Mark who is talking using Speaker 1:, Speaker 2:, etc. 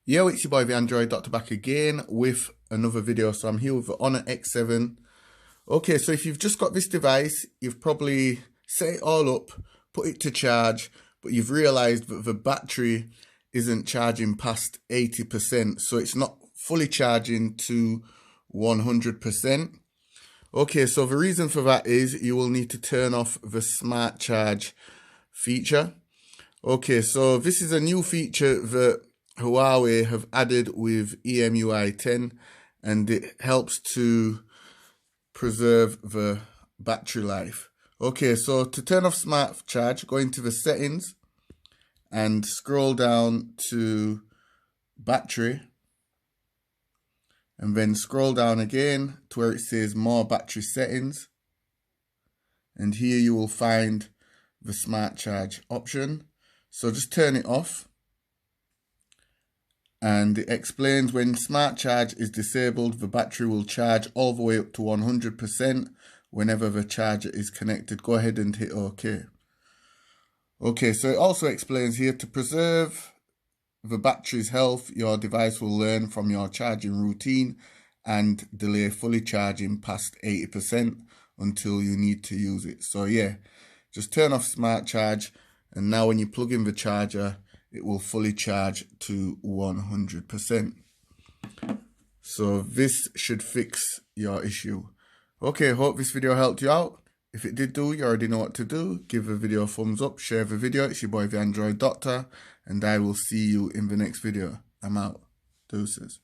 Speaker 1: Yo, it's your boy the Android Doctor back again with another video. So I'm here with the Honor X7. Okay, so if you've just got this device, you've probably set it all up, put it to charge, but you've realized that the battery isn't charging past 80%, so it's not fully charging to 100%. Okay, so the reason for that is you will need to turn off the Smart Charge feature. Okay, so this is a new feature that Huawei have added with EMUI 10, and it helps to preserve the battery life. Okay, so to turn off Smart Charge, go into the settings and scroll down to battery, and then scroll down again to where it says more battery settings, and here you will find the Smart Charge option. So just turn it off. And it explains when Smart Charge is disabled, the battery will charge all the way up to 100% whenever the charger is connected. Go ahead and hit OK. Okay, so it also explains here to preserve the battery's health, your device will learn from your charging routine and delay fully charging past 80% until you need to use it. So yeah, just turn off Smart Charge, and now when you plug in the charger, it will fully charge to 100%. So this should fix your issue. Okay, hope this video helped you out. If it did do, you already know what to do. Give the video a thumbs up, share the video. It's your boy, the Android Doctor, and I will see you in the next video. I'm out. Deuces.